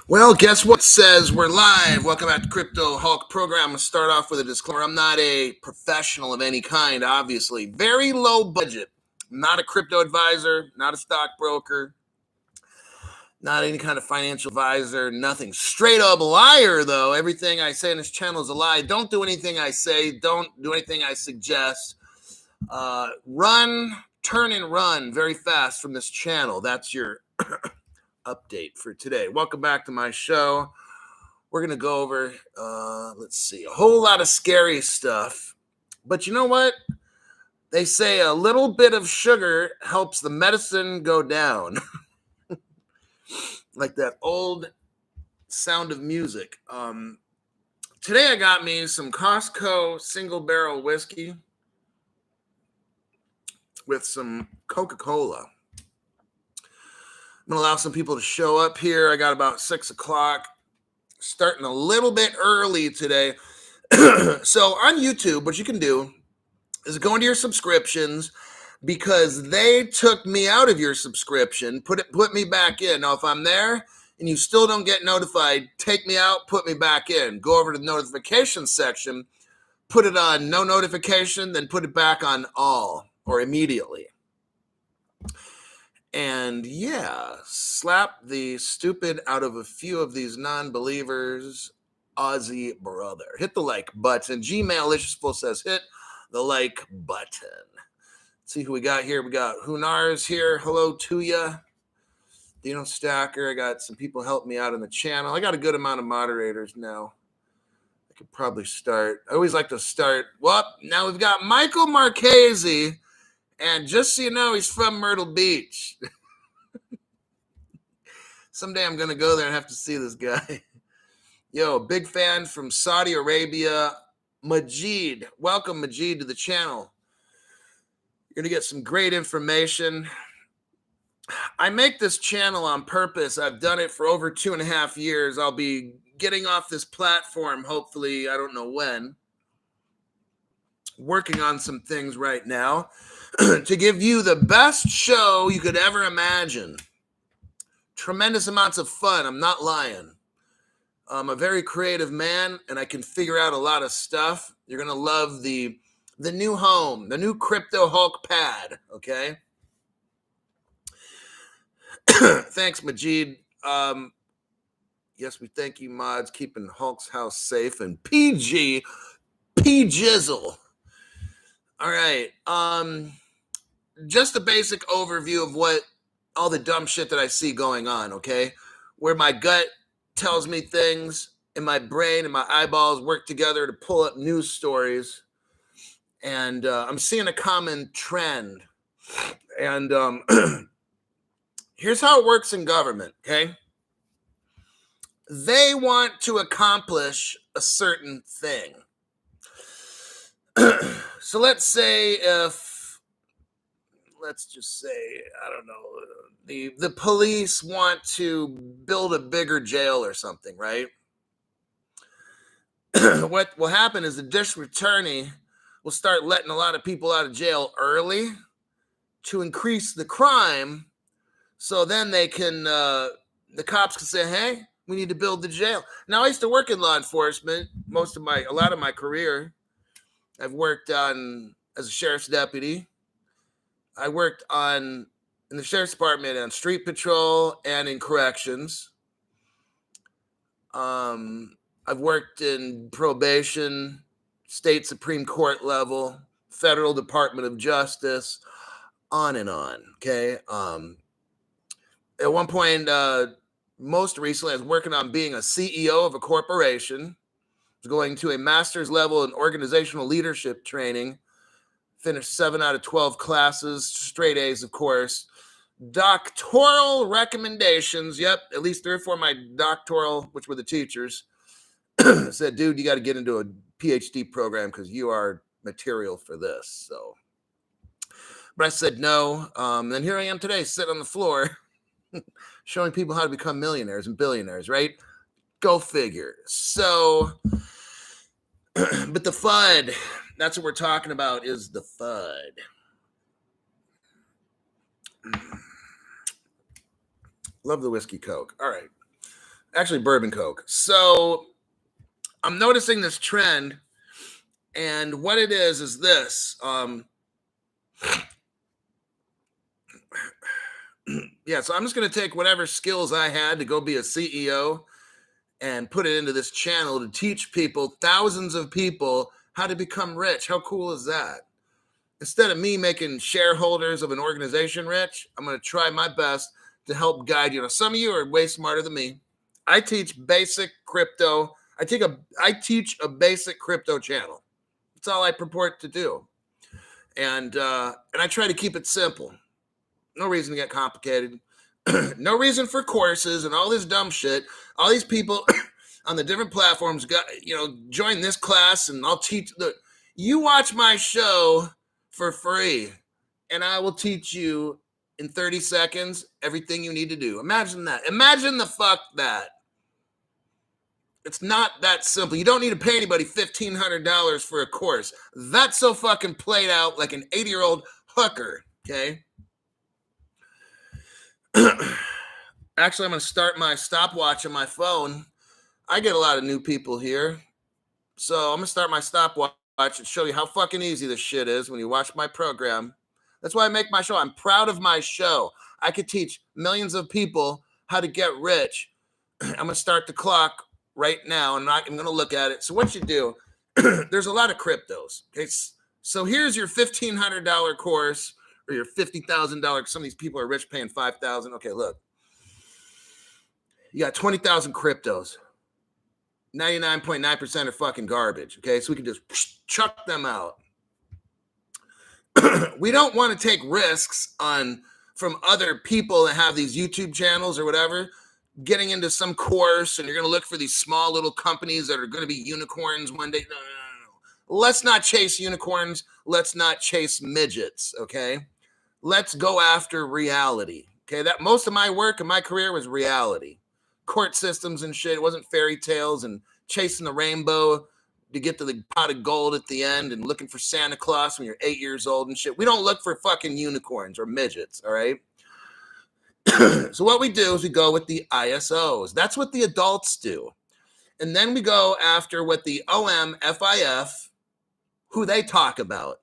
Well, guess what? It says we're live. Welcome back to Crypto Hulk program. I'm going to start off with a disclaimer. I'm not a professional of any kind, obviously. Very low budget. I'm not a crypto advisor, not a stockbroker, not any kind of financial advisor, nothing. Straight up liar, though. Everything I say in this channel is a lie. Don't do anything I say. Don't do anything I suggest. Turn and run very fast from this channel. That's your update for today. Welcome back to my show. We're going to go over, let's see, a whole lot of scary stuff. But you know what? They say a little bit of sugar helps the medicine go down. Like that old Sound of Music. Today I got me some Costco single barrel whiskey with some Coca-Cola. I'm going to allow some people to show up here. I got about 6 o'clock. Starting a little bit early today. So on YouTube, what you can do is go into your subscriptions because they took me out of your subscription, put me back in. Now, if I'm there and you still don't get notified, take me out, put me back in. Go over to the notification section, put it on no notification, then put it back on all or immediately. And yeah, slap the stupid out of a few of these non-believers, Aussie brother. Hit the like button. Gmail says hit the like button. Let's see who we got here. We got Hunars here. Hello to ya. Dino Stacker. I got some people helping me out on the channel. I got a good amount of moderators now. I could probably start. I always like to start. Well, now we've got Michael Marchese. And just so you know, he's from Myrtle Beach. Someday I'm going to go there and have to see this guy. Yo, big fan from Saudi Arabia, Majid. Welcome, Majid, to the channel. You're going to get some great information. I make this channel on purpose. I've done it for over 2.5 years. I'll be getting off this platform, hopefully, I don't know when. Working on some things right now to give you the best show you could ever imagine. Tremendous amounts of fun. I'm not lying. I'm a very creative man, and I can figure out a lot of stuff. You're going to love the new home, the new Crypto Hulk pad, okay? Thanks, Majid. Yes, we thank you, mods, keeping Hulk's house safe and PG, P-Jizzle. All right. Just a basic overview of what all the dumb shit that I see going on, okay? Where my gut tells me things and my brain and my eyeballs work together to pull up news stories. And I'm seeing a common trend. And here's how it works in government, okay? They want to accomplish a certain thing. So let's just say, I don't know, the police want to build a bigger jail or something, right? What will happen is the district attorney will start letting a lot of people out of jail early to increase the crime. So then they can, the cops can say, hey, we need to build the jail. Now, I used to work in law enforcement a lot of my career. I've worked as a sheriff's deputy. I worked in the sheriff's department on street patrol and in corrections. I've worked in probation, state Supreme Court level, federal Department of Justice, on and on, okay? At one point, most recently, I was working on being a CEO of a corporation. I was going to a master's level in organizational leadership training. Finished 7 out of 12 classes, straight A's, of course. Doctoral recommendations. Yep, at least 3 or 4 of my doctoral, which were the teachers, said, dude, you got to get into a PhD program because you are material for this. So, but I said no. And here I am today, sitting on the floor, showing people how to become millionaires and billionaires, right? Go figure. So, but the FUD, that's what we're talking about, is the FUD. Love the whiskey Coke. All right. Actually, bourbon Coke. So I'm noticing this trend, and what it is this. Yeah, so I'm just going to take whatever skills I had to go be a CEO and put it into this channel to teach people, thousands of people, how to become rich. How cool is that? Instead of me making shareholders of an organization rich, I'm going to try my best to help guide you. Now, some of you are way smarter than me. I teach basic crypto. I teach a basic crypto channel. That's all I purport to do. And I try to keep it simple. No reason to get complicated. No reason for courses and all this dumb shit. All these people on the different platforms got, join this class and I'll teach you watch my show for free and I will teach you in 30 seconds everything you need to do. Imagine that. Imagine the fuck that. It's not that simple. You don't need to pay anybody $1,500 for a course. That's so fucking played out like an 80-year-old hooker, okay? Actually, I'm going to start my stopwatch on my phone. I get a lot of new people here. So I'm going to start my stopwatch and show you how fucking easy this shit is when you watch my program. That's why I make my show. I'm proud of my show. I could teach millions of people how to get rich. I'm going to start the clock right now, and I'm going to look at it. So what you do, there's a lot of cryptos. Okay? So here's your $1,500 course or your $50,000. Some of these people are rich paying $5,000. Okay, look. You got 20,000 cryptos. 99.9% are fucking garbage. Okay, so we can just chuck them out. We don't want to take risks from other people that have these YouTube channels or whatever, getting into some course, and you're going to look for these small little companies that are going to be unicorns one day. No. Let's not chase unicorns. Let's not chase midgets. Okay, let's go after reality. Okay, that most of my work in my career was reality. Court systems and shit. It wasn't fairy tales and chasing the rainbow to get to the pot of gold at the end and looking for Santa Claus when you're 8 years old and shit. We don't look for fucking unicorns or midgets, all right? So what we do is we go with the ISOs. That's what the adults do. And then we go after what the OMFIF, who they talk about.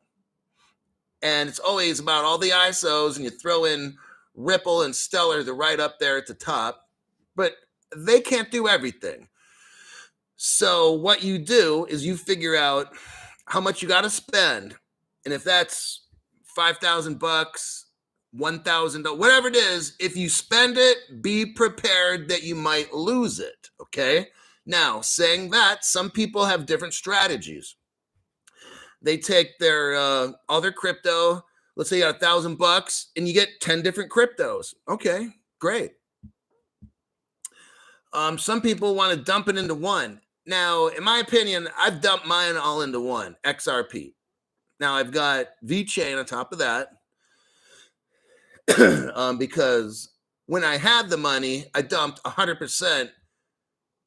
And it's always about all the ISOs, and you throw in Ripple and Stellar, they're right up there at the top. But they can't do everything. So what you do is you figure out how much you got to spend. And if that's $5,000, $1,000, whatever it is, if you spend it, be prepared that you might lose it. Okay. Now, saying that, some people have different strategies. They take their all their crypto. Let's say you got $1,000 and you get 10 different cryptos. Okay, great. Some people want to dump it into one. Now, in my opinion, I've dumped mine all into one, XRP. Now, I've got VeChain on top of that because when I had the money, I dumped 100%.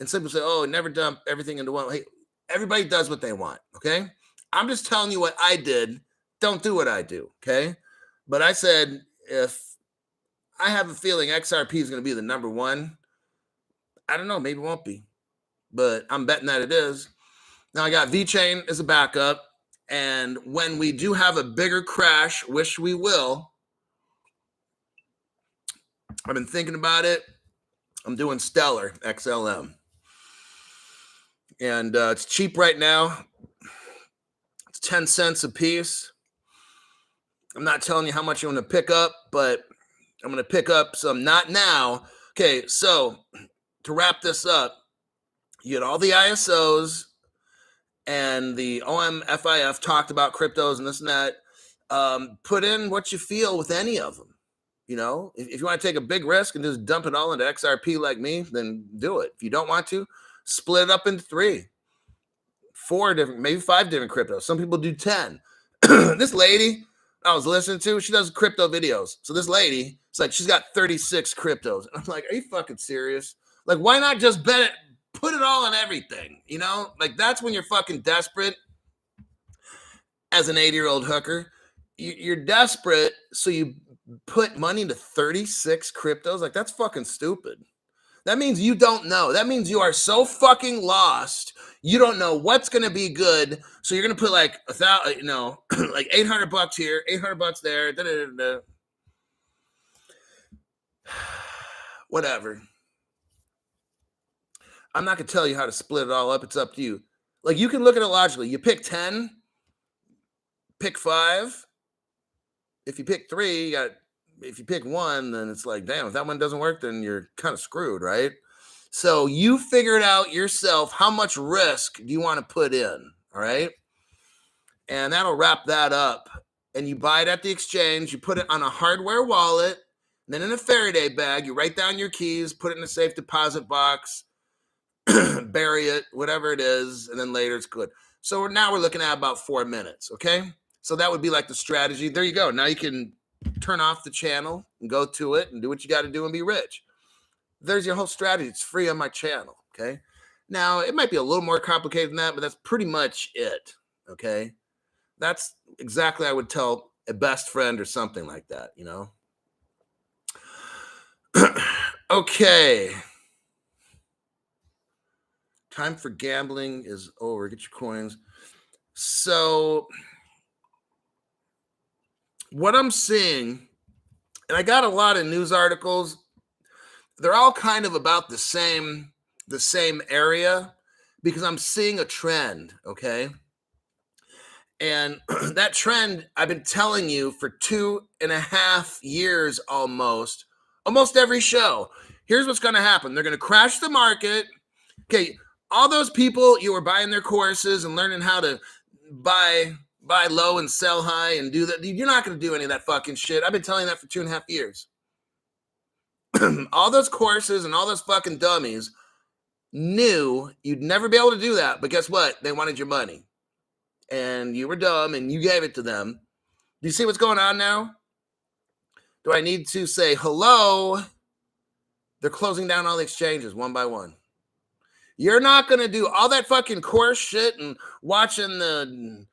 And some people say, oh, never dump everything into one. Hey, everybody does what they want, okay? I'm just telling you what I did. Don't do what I do, okay? But I said, if I have a feeling XRP is going to be the number one, I don't know, maybe it won't be, but I'm betting that it is. Now I got VeChain as a backup, and when we do have a bigger crash, which we will, I've been thinking about it. I'm doing Stellar XLM, and it's cheap right now. It's 10 cents a piece. I'm not telling you how much you want to pick up, but I'm going to pick up some. Not now. Okay, so to wrap this up, you get all the ISOs and the OMFIF talked about cryptos and this and that. Put in what you feel with any of them. You know, if you want to take a big risk and just dump it all into XRP like me, then do it. If you don't want to, split it up into 3, 4 different, maybe 5 different cryptos. Some people do 10. This lady I was listening to, she does crypto videos. So this lady, it's like she's got 36 cryptos. And I'm like, are you fucking serious? Like, why not just bet it, put it all on everything? You know, like that's when you're fucking desperate as an 80-year-old hooker. You're desperate, so you put money into 36 cryptos. Like, that's fucking stupid. That means you don't know. That means you are so fucking lost. You don't know what's going to be good. So you're going to put like like $800 here, $800 there. Da, da, da, da. Whatever. I'm not going to tell you how to split it all up. It's up to you. Like, you can look at it logically. You pick 10, pick 5. If you pick 3, if you pick 1, then it's like, damn, if that one doesn't work, then you're kind of screwed, right? So you figure it out yourself. How much risk do you want to put in? All right. And that'll wrap that up. And you buy it at the exchange. You put it on a hardware wallet. Then in a Faraday bag, you write down your keys, put it in a safe deposit box, bury it, whatever it is. And then later it's good. So now we're looking at about 4 minutes. Okay. So that would be like the strategy. There you go. Now you can turn off the channel and go to it and do what you got to do and be rich. There's your whole strategy. It's free on my channel. Okay. Now it might be a little more complicated than that, but that's pretty much it. Okay. That's exactly I would tell a best friend or something like that, you know? Okay. Time for gambling is over. Get your coins. So what I'm seeing, and I got a lot of news articles, they're all kind of about the same area because I'm seeing a trend, okay? And that trend I've been telling you for 2.5 years almost every show. Here's what's going to happen. They're going to crash the market. Okay, all those people you were buying their courses and learning how to buy low and sell high and do that. You're not going to do any of that fucking shit. I've been telling you that for 2.5 years. All those courses and all those fucking dummies knew you'd never be able to do that. But guess what? They wanted your money. And you were dumb and you gave it to them. Do you see what's going on now? Do I need to say hello? They're closing down all the exchanges one by one. You're not going to do all that fucking course shit and watching the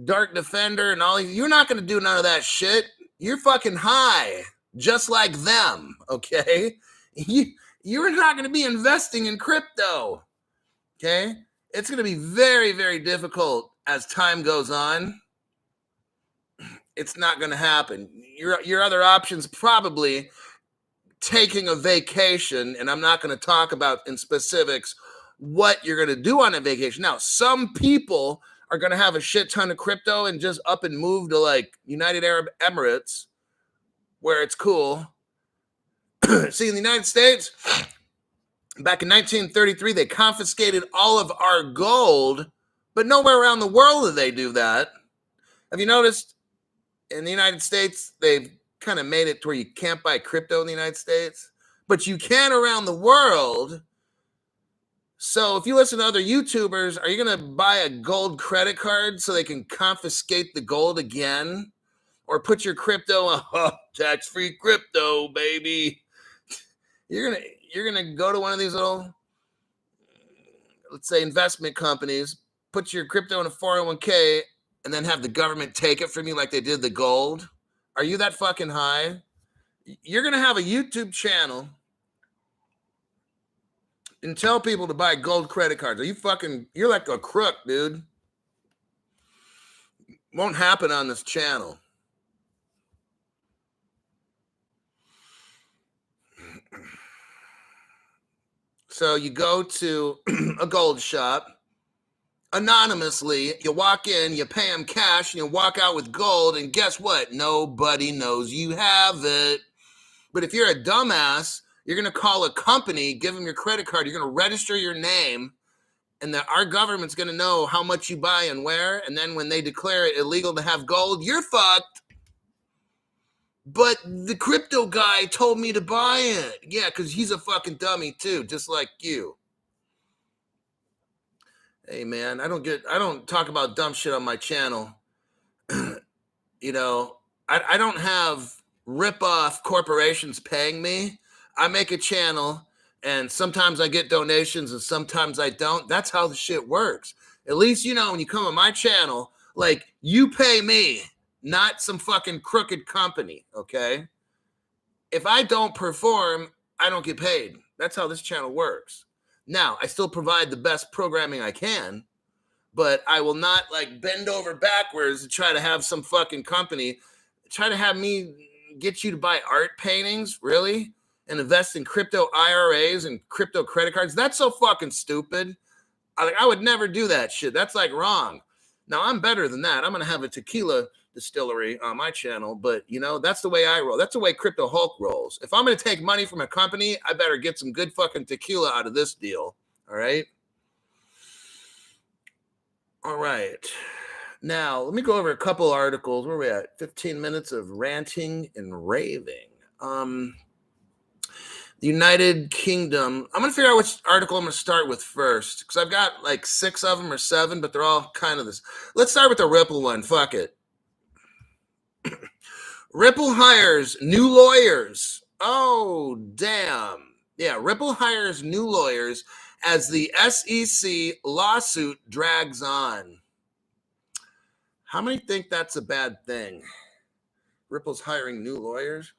Dark Defender and all. You're not going to do none of that shit. You're fucking high, just like them, okay? You're not going to be investing in crypto, okay? It's going to be very, very difficult as time goes on. It's not going to happen. Your other options probably taking a vacation, and I'm not going to talk about in specifics what you're going to do on a vacation. Now, some people are going to have a shit ton of crypto and just up and move to like United Arab Emirates where it's cool. See, in the United States, back in 1933, they confiscated all of our gold, but nowhere around the world do they do that. Have you noticed in the United States, they've kind of made it to where you can't buy crypto in the United States, but you can around the world. So if you listen to other YouTubers, are you going to buy a gold credit card so they can confiscate the gold again? Or put your crypto on tax-free crypto, baby? You're gonna go to one of these little, let's say, investment companies, put your crypto in a 401k, and then have the government take it from you like they did the gold? Are you that fucking high? You're gonna have a YouTube channel and tell people to buy gold credit cards. You're like a crook, dude. Won't happen on this channel. So you go to a gold shop anonymously, you walk in, you pay them cash, and you walk out with gold, and guess what? Nobody knows you have it. But if you're a dumbass, you're going to call a company, give them your credit card, you're going to register your name, and our government's going to know how much you buy and where, and then when they declare it illegal to have gold, you're fucked. But the crypto guy told me to buy it. Yeah, because he's a fucking dummy too, just like you. Hey man, I don't talk about dumb shit on my channel. You know, I don't have rip-off corporations paying me. I make a channel and sometimes I get donations and sometimes I don't. That's how the shit works. At least, you know, when you come on my channel, like, you pay me, not some fucking crooked company, okay? If I don't perform, I don't get paid. That's how this channel works. Now, I still provide the best programming I can, but I will not like bend over backwards to try to have some fucking company try to have me get you to buy art paintings, really, and invest in crypto IRAs and crypto credit cards. That's so fucking stupid. I would never do that shit. That's like wrong. Now I'm better than that. I'm gonna have a tequila distillery on my channel, but you know, that's the way I roll. That's the way Crypto Hulk rolls. If I'm gonna take money from a company, I better get some good fucking tequila out of this deal. All right. All right. Now, let me go over a couple articles. Where are we at? 15 minutes of ranting and raving. The United Kingdom. I'm going to figure out which article I'm going to start with first because I've got like 6 of them or 7, but they're all kind of this. Let's start with the Ripple one. Fuck it. Ripple hires new lawyers. Oh, damn. Yeah, Ripple hires new lawyers as the SEC lawsuit drags on. How many think that's a bad thing? Ripple's hiring new lawyers?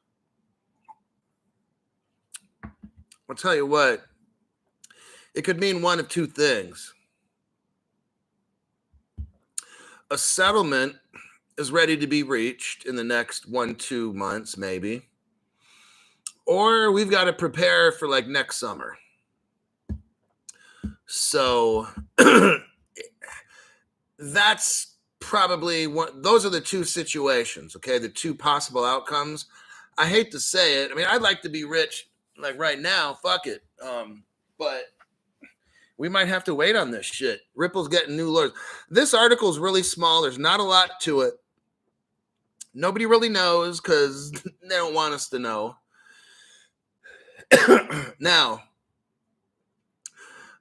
I'll tell you what. It could mean one of two things. A settlement is ready to be reached in the next 1-2 months, maybe. Or we've got to prepare for like next summer. So that's probably one. Those are the two situations, okay? The two possible outcomes. I hate to say it. I mean, I'd like to be rich like right now. Fuck it. But we might have to wait on this shit. Ripple's getting new lawyers. This article is really small. There's not a lot to it. Nobody really knows because they don't want us to know. Now,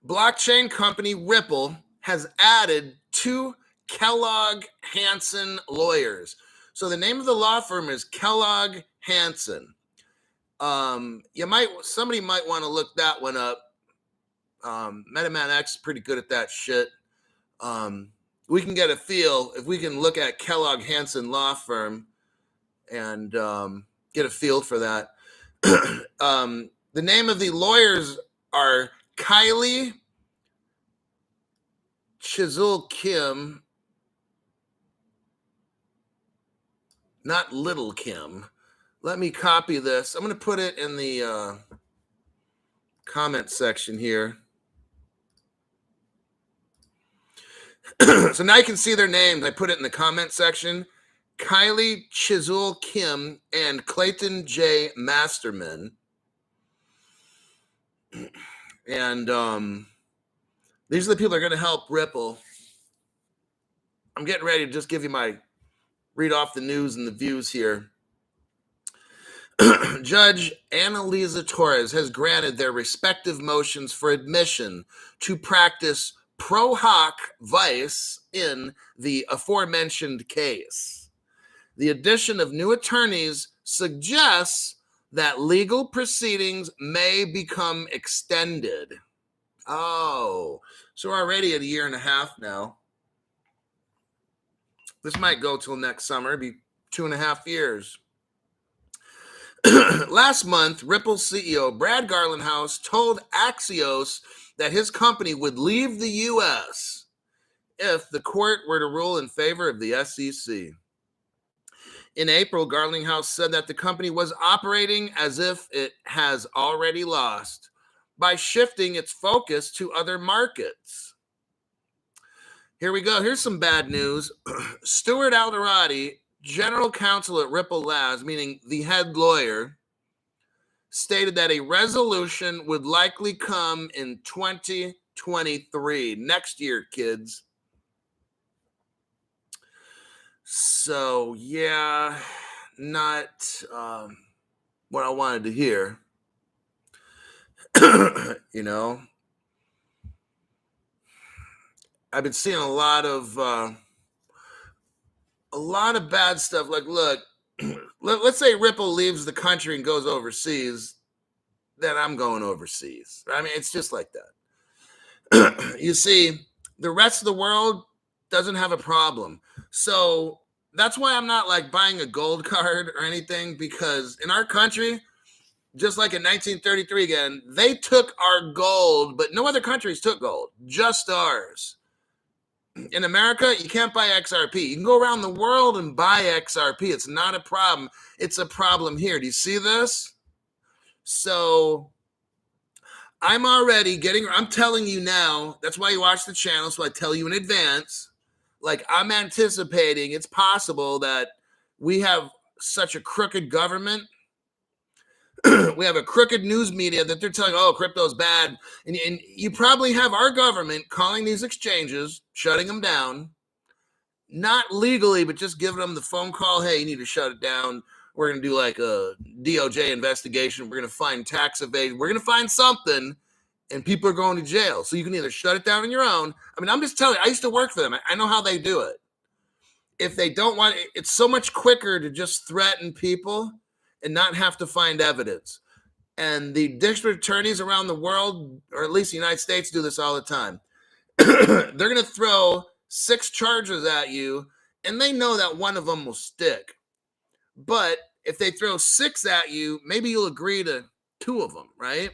blockchain company Ripple has added 2 Kellogg Hansen lawyers. So the name of the law firm is Kellogg Hansen. Somebody might want to look that one up. MetaMan X is pretty good at that shit. We can get a feel if we can look at Kellogg Hansen law firm and get a feel for that. The name of the lawyers are Kylie Chisel Kim, not Little Kim. Let me copy this. I'm going to put it in the comment section here. So now you can see their names. I put it in the comment section. Kylie Chisel Kim and Clayton J. Masterman. And these are the people that are going to help Ripple. I'm getting ready to just give you read off the news and the views here. Judge Annalisa Torres has granted their respective motions for admission to practice pro hoc vice in the aforementioned case. The addition of new attorneys suggests that legal proceedings may become extended. Oh, so we're already at 1.5 years now. This might go till next summer. It'd be 2.5 years. Last month, Ripple CEO Brad Garlinghouse told Axios that his company would leave the U.S. if the court were to rule in favor of the SEC. In April, Garlinghouse said that the company was operating as if it has already lost by shifting its focus to other markets. Here we go. Here's some bad news. Stuart Alderoty, general counsel at Ripple Labs, meaning the head lawyer, stated that a resolution would likely come in 2023, next year, kids. So, yeah, not what I wanted to hear. You know, I've been seeing a lot of bad stuff. Like, look, let's say Ripple leaves the country and goes overseas, then I'm going overseas. I mean, it's just like that. You see, the rest of the world doesn't have a problem. So that's why I'm not like buying a gold card or anything, because in our country, just like in 1933 again, they took our gold, but no other countries took gold, just ours. In America, you can't buy XRP. You can go around the world and buy XRP. It's not a problem. It's a problem here. Do you see this? So I'm telling you now, that's why you watch the channel, so I tell you in advance. Like, I'm anticipating it's possible that we have such a crooked government. We have a crooked news media that they're telling, oh, crypto's bad. And you probably have our government calling these exchanges, shutting them down, not legally, but just giving them the phone call, hey, you need to shut it down. We're going to do like a DOJ investigation. We're going to find tax evasion. We're going to find something, and people are going to jail. So you can either shut it down on your own. I mean, I'm just telling you, I used to work for them. I know how they do it. If they don't want it, it's so much quicker to just threaten people and not have to find evidence. And the district attorneys around the world, or at least the United States, do this all the time. They're going to throw 6 charges at you, and they know that one of them will stick. But if they throw 6 at you, maybe you'll agree to 2 of them, right?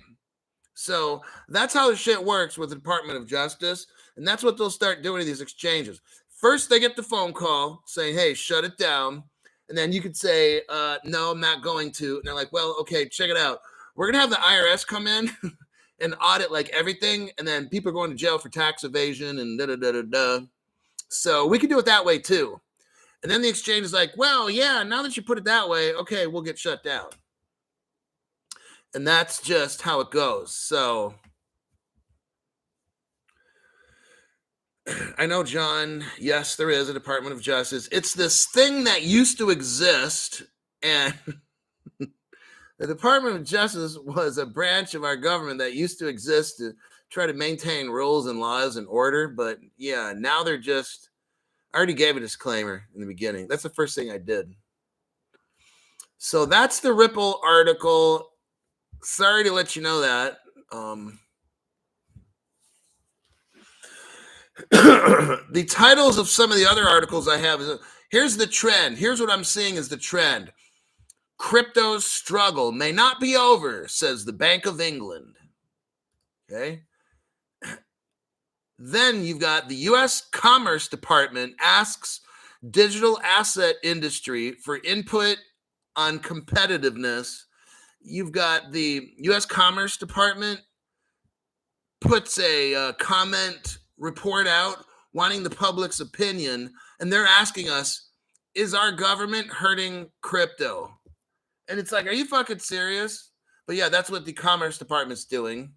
So that's how the shit works with the Department of Justice, and that's what they'll start doing in these exchanges. First, they get the phone call saying, hey, shut it down. And then you could say, no, I'm not going to. And they're like, well, okay, check it out. We're going to have the IRS come in and audit like everything. And then people are going to jail for tax evasion and da-da-da-da-da. So we can do it that way too. And then the exchange is like, well, yeah, now that you put it that way, okay, we'll get shut down. And that's just how it goes. So I know, John, yes, there is a Department of Justice. It's this thing that used to exist, and the Department of Justice was a branch of our government that used to exist to try to maintain rules and laws and order. But yeah, now they're just, I already gave a disclaimer in the beginning. That's the first thing I did. So that's the Ripple article. Sorry to let you know that. The titles of some of the other articles I have is, here's the trend. Here's what I'm seeing is the trend. Crypto's struggle may not be over, says the Bank of England. Okay. Then you've got the U.S. Commerce Department asks digital asset industry for input on competitiveness. You've got the U.S. Commerce Department puts a comment report out wanting the public's opinion, and they're asking us, is our government hurting crypto? And it's like, are you fucking serious? But yeah, that's what the Commerce Department's doing.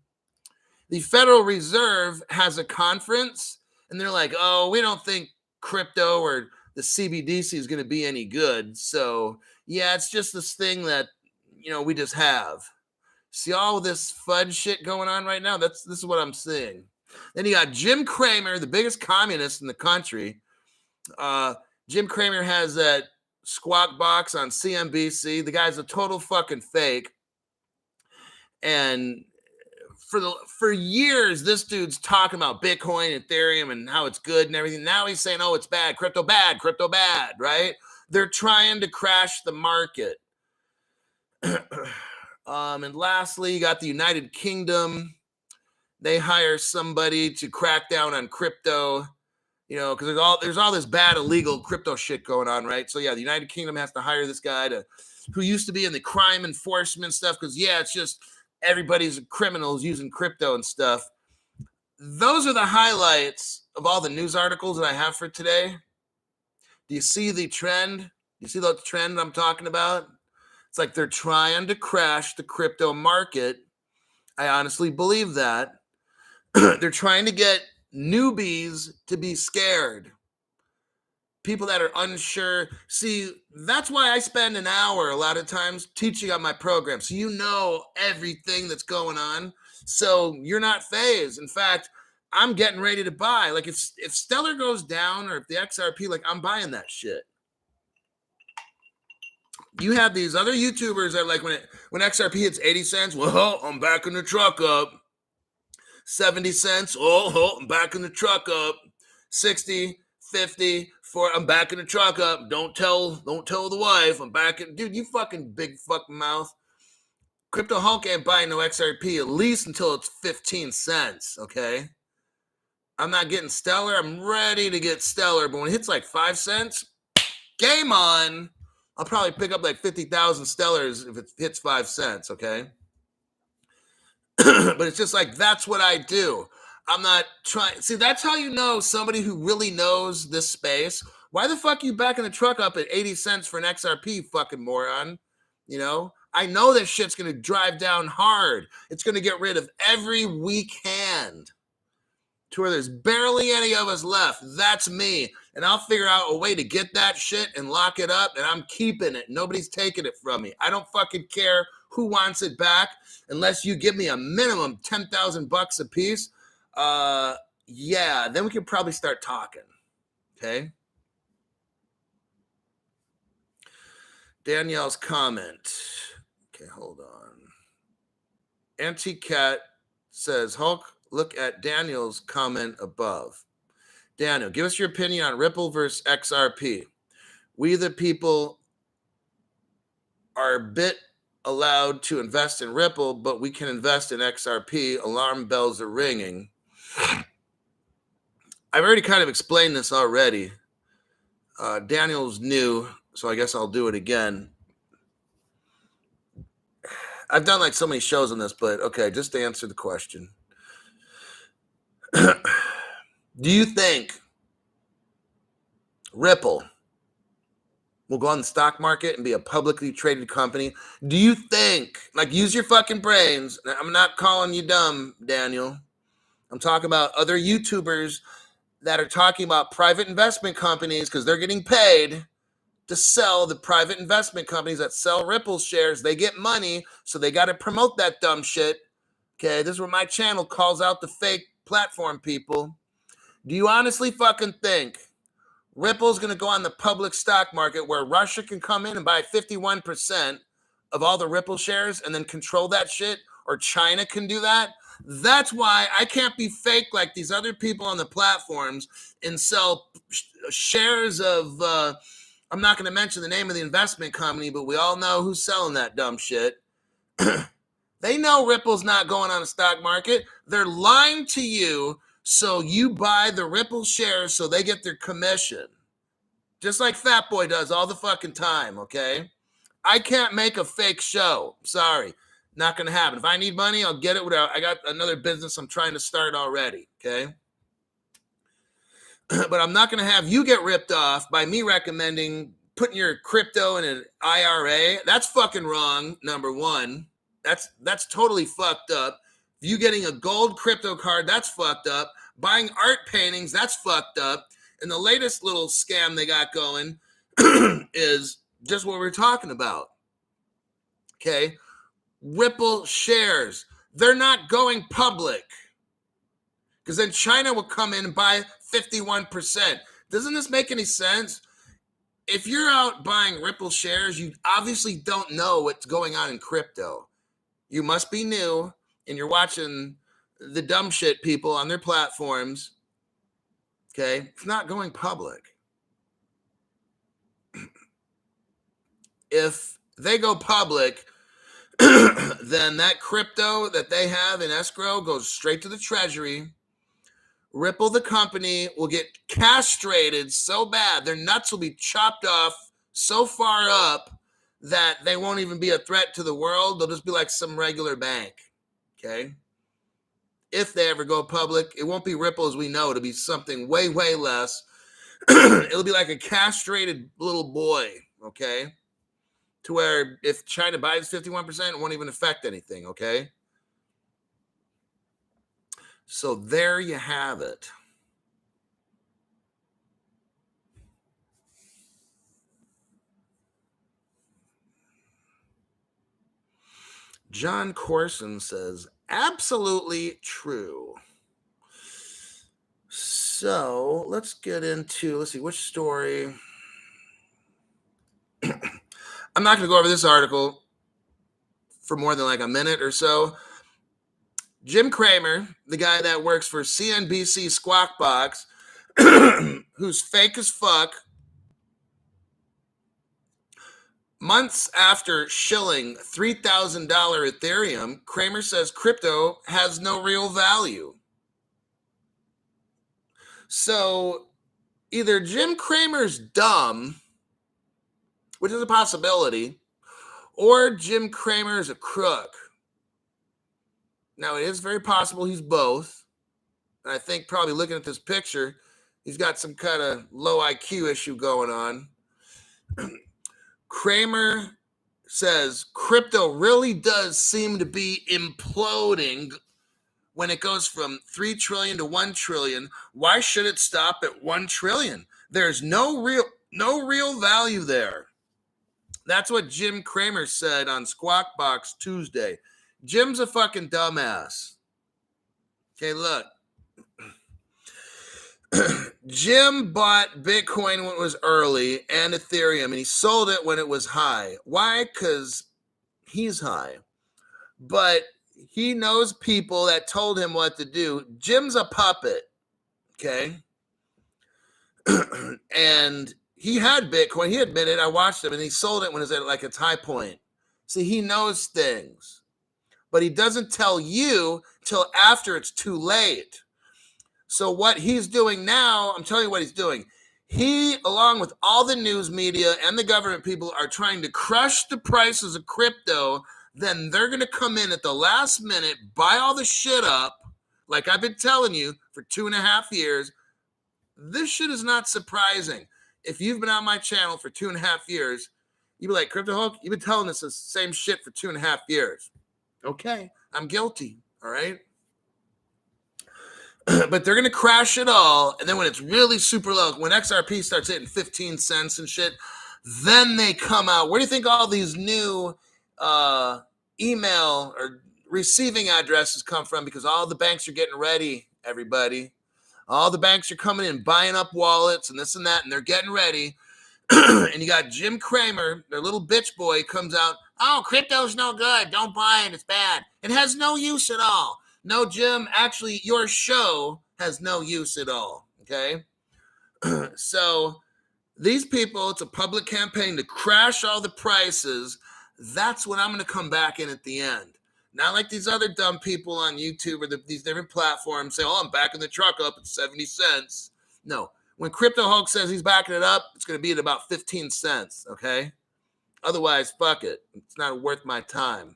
The Federal Reserve has a conference, and they're like, oh, we don't think crypto or the CBDC is going to be any good. So yeah, it's just this thing that, you know, we just have. See all this FUD shit going on right now? This is what I'm seeing. Then you got Jim Cramer, the biggest communist in the country. Jim Cramer has that Squawk Box on CNBC. The guy's a total fucking fake. And for years, this dude's talking about Bitcoin and Ethereum and how it's good and everything. Now he's saying, oh, it's bad, crypto bad, right? They're trying to crash the market. And lastly, you got the United Kingdom. They hire somebody to crack down on crypto, you know, because there's all this bad illegal crypto shit going on, right? So yeah, the United Kingdom has to hire this guy who used to be in the crime enforcement stuff, because yeah, it's just everybody's criminals using crypto and stuff. Those are the highlights of all the news articles that I have for today. Do you see the trend? Do you see the trend I'm talking about? It's like they're trying to crash the crypto market. I honestly believe that. They're trying to get newbies to be scared. People that are unsure. See, that's why I spend an hour a lot of times teaching on my program. So you know everything that's going on. So you're not phased. In fact, I'm getting ready to buy. Like if Stellar goes down or if the XRP, like I'm buying that shit. You have these other YouTubers that like when XRP hits 80 cents, well, I'm backing the truck up. 70 cents, I'm backing the truck up. 60, 50, I'm backing the truck up. Don't tell the wife, I'm backing. Dude, you fucking big fucking mouth. Crypto Hulk ain't buying no XRP at least until it's 15 cents, okay? I'm not getting Stellar. I'm ready to get Stellar, but when it hits like 5 cents, game on. I'll probably pick up like 50,000 Stellars if it hits 5 cents, okay? But it's just like, that's what I do. I'm not trying. See, that's how you know somebody who really knows this space. Why the fuck you backing the truck up at 80 cents for an XRP, fucking moron? You know, I know that shit's going to drive down hard. It's going to get rid of every weak hand to where there's barely any of us left. That's me. And I'll figure out a way to get that shit and lock it up, and I'm keeping it. Nobody's taking it from me. I don't fucking care who wants it back unless you give me a minimum $10,000 a piece. Yeah, then we can probably start talking. Okay. Danielle's comment. Okay, hold on. Auntie Cat says, Hulk, look at Daniel's comment above. Daniel, give us your opinion on Ripple versus XRP. We, the people, are a bit allowed to invest in Ripple, but we can invest in XRP. Alarm bells are ringing. I've already kind of explained this already. Daniel's new, so I guess I'll do it again. I've done like so many shows on this, but okay, just to answer the question. Do you think Ripple will go on the stock market and be a publicly traded company? Do you think, like, use your fucking brains. I'm not calling you dumb, Daniel. I'm talking about other YouTubers that are talking about private investment companies because they're getting paid to sell the private investment companies that sell Ripple shares. They get money, so they got to promote that dumb shit. Okay, this is where my channel calls out the fake platform people. Do you honestly fucking think Ripple's going to go on the public stock market where Russia can come in and buy 51% of all the Ripple shares and then control that shit? Or China can do that? That's why I can't be fake like these other people on the platforms and sell shares of, I'm not going to mention the name of the investment company, but we all know who's selling that dumb shit. They know Ripple's not going on the stock market. They're lying to you so you buy the Ripple shares so they get their commission. Just like Fat Boy does all the fucking time, okay? I can't make a fake show. Sorry. Not going to happen. If I need money, I'll get it without. I got another business I'm trying to start already, okay? But I'm not going to have you get ripped off by me recommending putting your crypto in an IRA. That's fucking wrong, number one. That's totally fucked up. You getting a gold crypto card, that's fucked up. Buying art paintings, that's fucked up. And the latest little scam they got going is just what we're talking about. Okay? Ripple shares, they're not going public. Because then China will come in and buy 51%. Doesn't this make any sense? If you're out buying Ripple shares, you obviously don't know what's going on in crypto. You must be new, and you're watching the dumb shit people on their platforms. Okay? It's not going public. If they go public, then that crypto that they have in escrow goes straight to the treasury. Ripple, the company, will get castrated so bad, their nuts will be chopped off so far up that they won't even be a threat to the world. They'll just be like some regular bank, okay? If they ever go public, it won't be Ripple as we know. It'll be something way, way less. It'll be like a castrated little boy, okay? To where if China buys 51%, it won't even affect anything, okay? So there you have it. John Corson says, absolutely true. So let's get into, let's see, which story. I'm not going to go over this article for more than like a minute or so. Jim Cramer, the guy that works for CNBC Squawk Box, who's fake as fuck, Months after shilling $3,000 Ethereum, Cramer says crypto has no real value. So either Jim Cramer's dumb, which is a possibility, or Jim Cramer's a crook. Now, it is very possible he's both. And I think probably looking at this picture, he's got some kind of low IQ issue going on. Cramer says crypto really does seem to be imploding when it goes from 3 trillion to 1 trillion. Why should it stop at 1 trillion? There's no real value there. That's what Jim Cramer said on Squawk Box Tuesday. Jim's a fucking dumbass. Okay, look. Jim bought Bitcoin when it was early and Ethereum, and he sold it when it was high. Why? Because he's high. But he knows people that told him what to do. Jim's a puppet, okay? And he had Bitcoin. He admitted, I watched him, and he sold it when it was at like its high point. See, he knows things. But he doesn't tell you till after it's too late. So what he's doing now, I'm telling you what he's doing. He, along with all the news media and the government people, are trying to crush the prices of crypto. Then they're going to come in at the last minute, buy all the shit up, like I've been telling you for 2.5 years. This shit is not surprising. If you've been on my channel for 2.5 years, you'd be like, Crypto Hulk, you've been telling us the same shit for 2.5 years. Okay, I'm guilty, all right? But they're going to crash it all. And then when it's really super low, when XRP starts hitting 15 cents and shit, then they come out. Where do you think all these new email or receiving addresses come from? Because all the banks are getting ready, everybody. All the banks are coming in, buying up wallets and this and that, and they're getting ready. And you got Jim Cramer, their little bitch boy, comes out, oh, crypto's no good. Don't buy it. It's bad. It has no use at all. No, Jim, actually, your show has no use at all, okay? So these people, it's a public campaign to crash all the prices. That's when I'm going to come back in at the end. Not like these other dumb people on YouTube or these different platforms say, oh, I'm backing the truck up at 70 cents. No. When Crypto Hulk says he's backing it up, it's going to be at about 15 cents, okay? Otherwise, fuck it. It's not worth my time.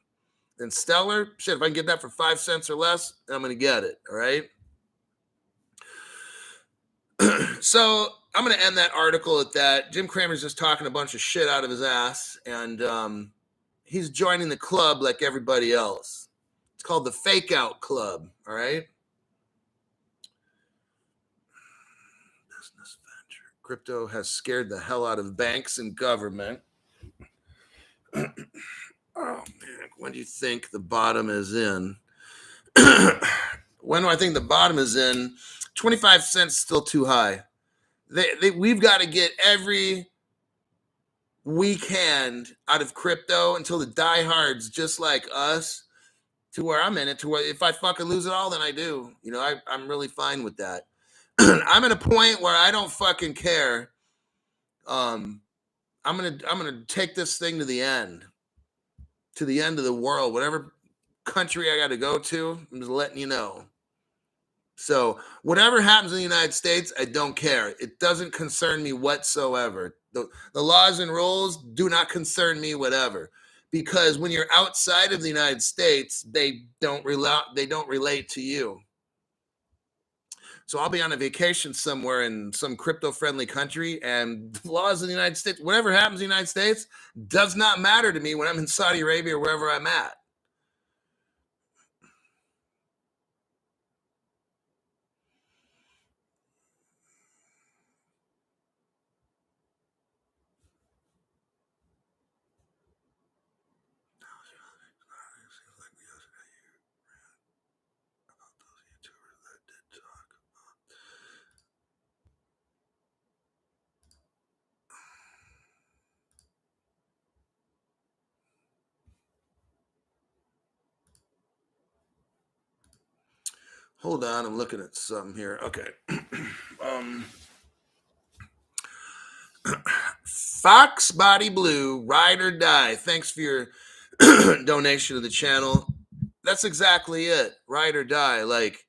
Then Stellar, shit, if I can get that for 5 cents or less, I'm going to get it, all right? So I'm going to end that article at that. Jim Cramer's just talking a bunch of shit out of his ass, and he's joining the club like everybody else. It's called the Fake Out Club, all right? Business venture. Crypto has scared the hell out of banks and government. Oh, man, when do you think the bottom is in? When do I think the bottom is in? 25 cents still too high. We've got to get every weekend out of crypto until the diehards just like us to where I'm in it, to where if I fucking lose it all, then I do. You know, I'm really fine with that. I'm at a point where I don't fucking care. I'm gonna take this thing to the end of the world, whatever country I got to go to. I'm just letting you know. So whatever happens in the United States, I don't care. It doesn't concern me whatsoever. The laws and rules do not concern me whatever. Because when you're outside of the United States, they don't relate to you. So I'll be on a vacation somewhere in some crypto-friendly country, and the laws of the United States, whatever happens in the United States, does not matter to me when I'm in Saudi Arabia or wherever I'm at. Hold on, I'm looking at something here. Okay. Fox Body Blue, ride or die. Thanks for your donation to the channel. That's exactly it. Ride or die. Like,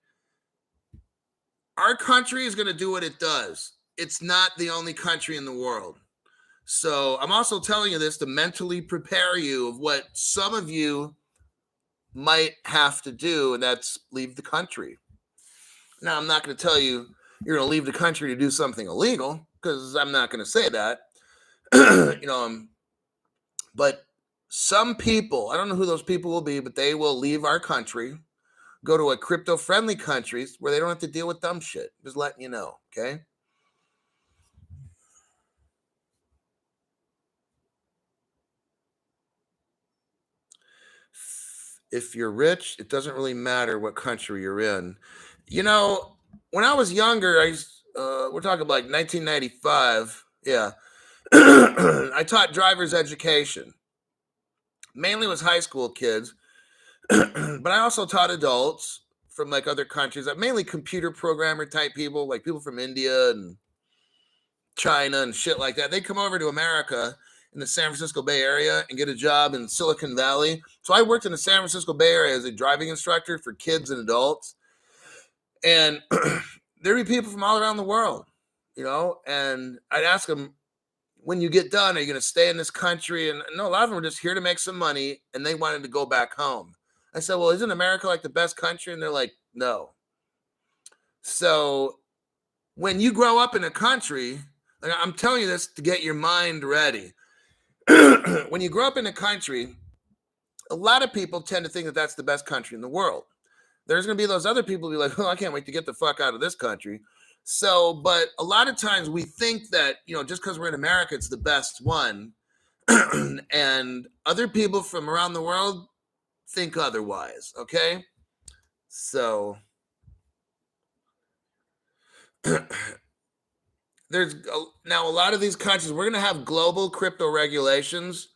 our country is going to do what it does. It's not the only country in the world. So I'm also telling you this to mentally prepare you of what some of you might have to do, and that's leave the country. Now, I'm not going to tell you you're going to leave the country to do something illegal, because I'm not going to say that. But some people, I don't know who those people will be, but they will leave our country, go to a crypto-friendly country where they don't have to deal with dumb shit. Just letting you know, okay? If you're rich, it doesn't really matter what country you're in. When I was younger, we're talking like 1995. Yeah. I taught driver's education. Mainly was high school kids, but I also taught adults from like other countries, mainly computer programmer type people, like people from India and China and shit like that. They come over to America in the San Francisco Bay Area and get a job in Silicon Valley. So I worked in the San Francisco Bay Area as a driving instructor for kids and adults. And there'd be people from all around the world, and I'd ask them, when you get done, are you going to stay in this country? And no, a lot of them were just here to make some money, and they wanted to go back home. I said, well, isn't America like the best country? And they're like, no. So when you grow up in a country, like, I'm telling you this to get your mind ready. When you grow up in a country, a lot of people tend to think that that's the best country in the world. There's going to be those other people who be like, oh, I can't wait to get the fuck out of this country. So, but a lot of times we think that, just because we're in America, it's the best one. And other people from around the world think otherwise, okay? So, now a lot of these countries, we're going to have global crypto regulations,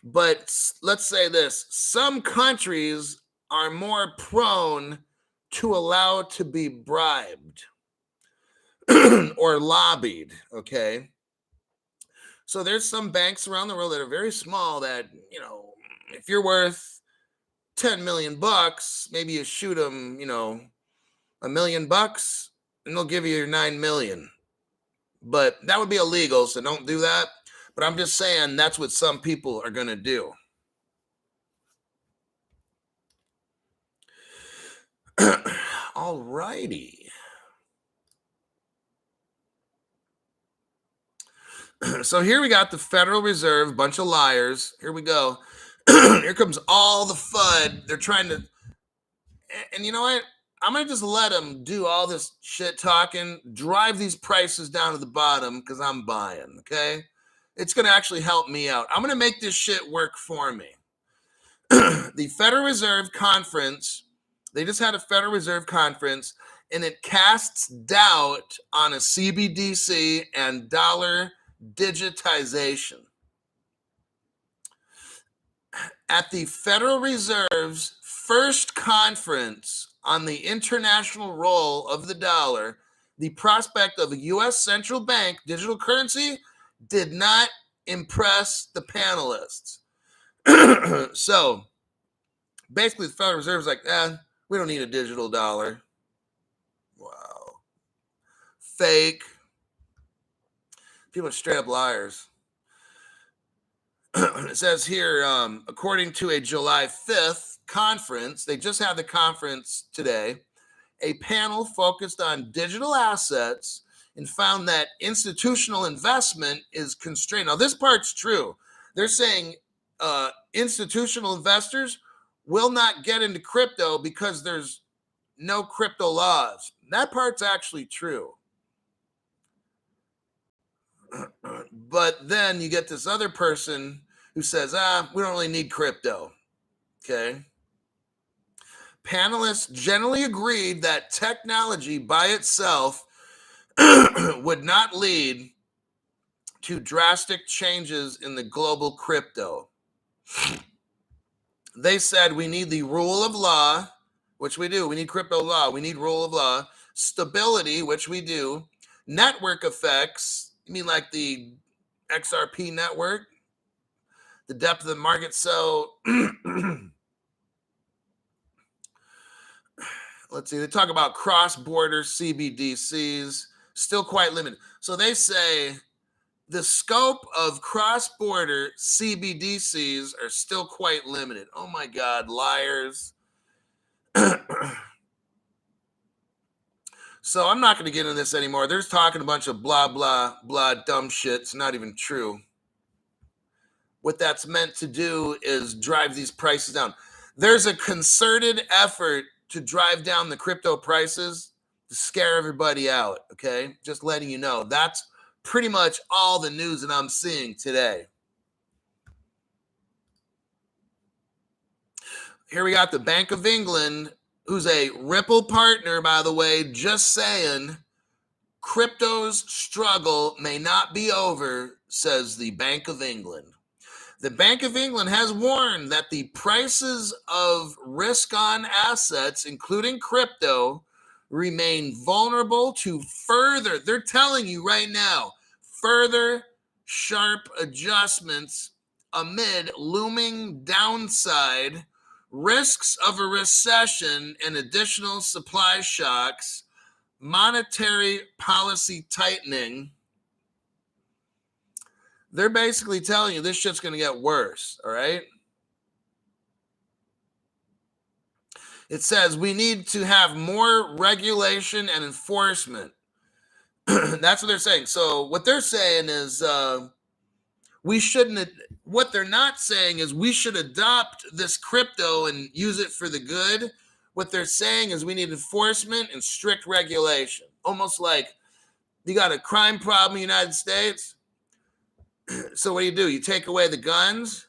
but let's say this, some countries are more prone to allow to be bribed or lobbied, okay? So there's some banks around the world that are very small that, if you're worth 10 million bucks, maybe you shoot them, $1 million bucks, and they'll give you your 9 million. But that would be illegal, so don't do that. But I'm just saying that's what some people are going to do. All righty. So here we got the Federal Reserve, bunch of liars. Here we go. Here comes all the FUD. They're trying to, and you know what? I'm going to just let them do all this shit talking, drive these prices down to the bottom because I'm buying, okay? It's going to actually help me out. I'm going to make this shit work for me. The Federal Reserve Conference, they just had a Federal Reserve Conference, and it casts doubt on a CBDC and dollar digitization. At the Federal Reserve's first conference on the international role of the dollar, the prospect of a U.S. central bank digital currency did not impress the panelists. So basically, the Federal Reserve is like, we don't need a digital dollar. Wow. Fake. People are straight up liars. It says here, according to a July 5th conference, they just had the conference today, a panel focused on digital assets and found that institutional investment is constrained. Now, this part's true. They're saying institutional investors will not get into crypto because there's no crypto laws. That part's actually true. But then you get this other person who says, we don't really need crypto. Okay. Panelists generally agreed that technology by itself would not lead to drastic changes in the global crypto. They said we need the rule of law, which we do. We need crypto law. We need rule of law. Stability, which we do. Network effects, you mean like the XRP network. The depth of the market. So let's see. They talk about cross-border CBDCs, still quite limited. So they say the scope of cross-border CBDCs are still quite limited. Oh my God, liars. So I'm not going to get into this anymore. They're just talking a bunch of blah, blah, blah, dumb shit. It's not even true. What that's meant to do is drive these prices down. There's a concerted effort to drive down the crypto prices to scare everybody out, okay? Just letting you know. That's pretty much all the news that I'm seeing today. Here we got the Bank of England, who's a Ripple partner, by the way, just saying crypto's struggle may not be over, says the Bank of England. The Bank of England has warned that the prices of risk-on assets, including crypto, remain vulnerable to further, they're telling you right now, further sharp adjustments amid looming downside, risks of a recession and additional supply shocks, monetary policy tightening. They're basically telling you this shit's going to get worse, all right? It says we need to have more regulation and enforcement. That's what they're saying. So what they're saying is we shouldn't, what they're not saying is we should adopt this crypto and use it for the good. What they're saying is we need enforcement and strict regulation. Almost like you got a crime problem in the United States. So what do? You take away the guns?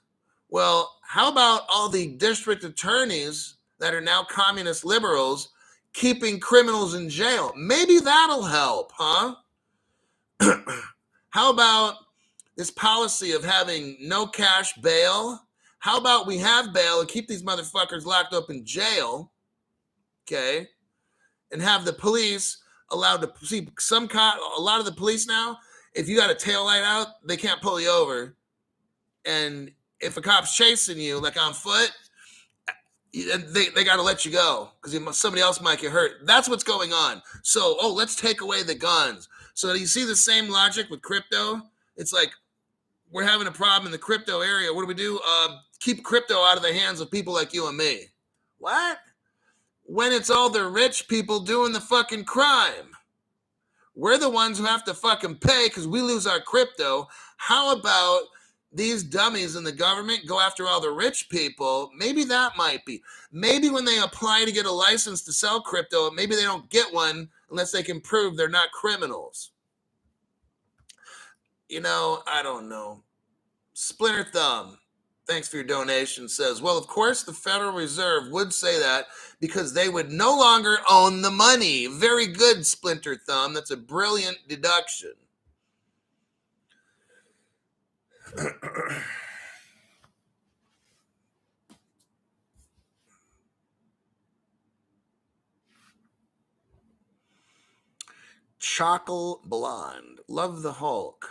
Well, how about all the district attorneys that are now communist liberals keeping criminals in jail? Maybe that'll help, huh? How about this policy of having no cash bail? How about we have bail and keep these motherfuckers locked up in jail, okay? And have the police allowed to see a lot of the police now, if you got a tail light out, they can't pull you over. And if a cop's chasing you, like on foot, they got to let you go because somebody else might get hurt. That's what's going on. So, let's take away the guns. So you see the same logic with crypto? It's like we're having a problem in the crypto area. What do? Keep crypto out of the hands of people like you and me. What? When it's all the rich people doing the fucking crime. We're the ones who have to fucking pay because we lose our crypto. How about these dummies in the government go after all the rich people? Maybe that might be. Maybe when they apply to get a license to sell crypto, maybe they don't get one unless they can prove they're not criminals. I don't know. Splinter Thumb, thanks for your donation, says, well, of course the Federal Reserve would say that because they would no longer own the money. Very good, Splinter Thumb. That's a brilliant deduction. Chocolate Blonde, love the Hulk.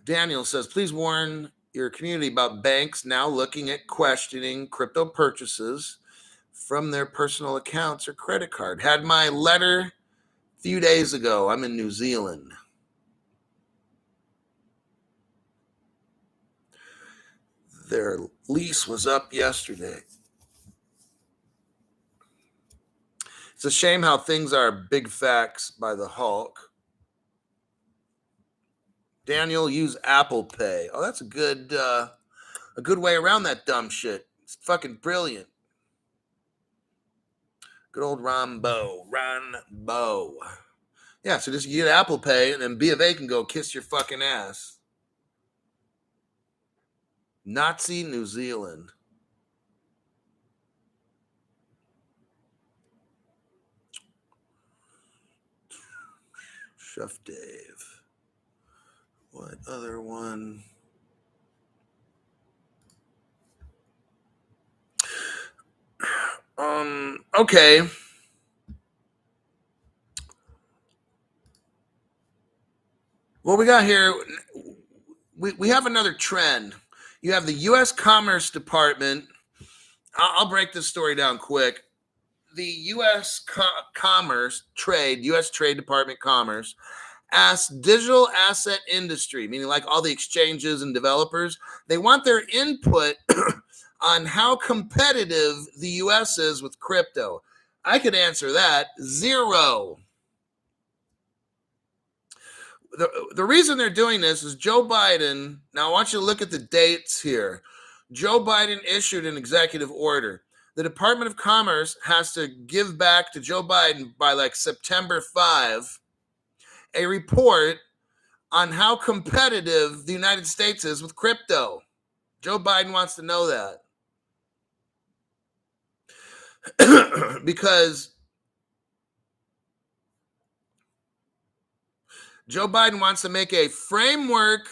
Daniel says, please warn your community about banks now looking at questioning crypto purchases from their personal accounts or credit card. Had my letter a few days ago. I'm in New Zealand. Their lease was up yesterday. It's a shame how things are. Big facts by the Hulk. Daniel, use Apple Pay. Oh, that's a good way around that dumb shit. It's fucking brilliant. Good old Ron Bo. Yeah, so just get Apple Pay and then B of A can go kiss your fucking ass. Nazi New Zealand. Chef Dave. What other one? Okay. What we got here, we have another trend. You have the U.S. Commerce Department. I'll break this story down quick. The U.S. U.S. Trade Department Commerce asked digital asset industry, meaning like all the exchanges and developers, they want their input on how competitive the U.S. is with crypto. I could answer that. Zero. The reason they're doing this is Joe Biden. Now, I want you to look at the dates here. Joe Biden issued an executive order. The Department of Commerce has to give back to Joe Biden by like September 5 a report on how competitive the United States is with crypto. Joe Biden wants to know that. Because Joe Biden wants to make a framework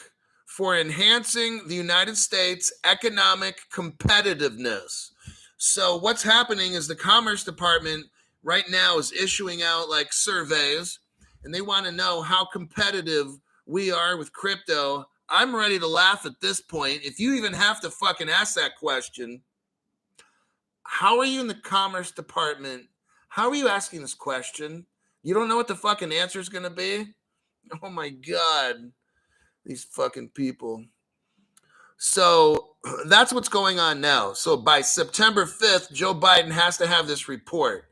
for enhancing the United States economic competitiveness. So what's happening is the Commerce Department right now is issuing out like surveys, and they want to know how competitive we are with crypto. I'm ready to laugh at this point. If you even have to fucking ask that question, how are you in the Commerce Department? How are you asking this question? You don't know what the fucking answer is going to be? Oh my God, these fucking people. So that's what's going on now. So by September 5th, Joe Biden has to have this report.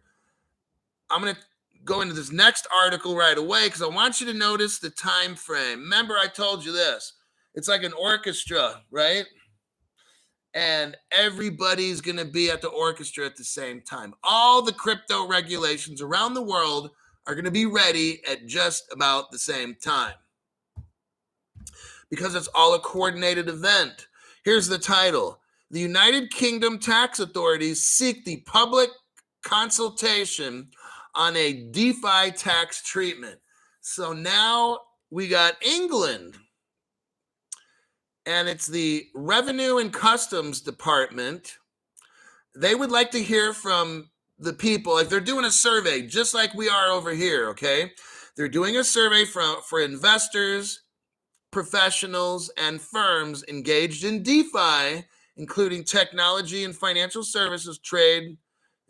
I'm going to go into this next article right away because I want you to notice the time frame. Remember, I told you this. It's like an orchestra, right? And everybody's going to be at the orchestra at the same time. All the crypto regulations around the world are going to be ready at just about the same time because it's all a coordinated event. Here's the title. The United Kingdom tax authorities seek the public consultation on a DeFi tax treatment. So now we got England, and it's the Revenue and Customs Department. They would like to hear from the people. Like they're doing a survey, just like we are over here, okay? They're doing a survey for investors, professionals, and firms engaged in DeFi, including technology and financial services, trade,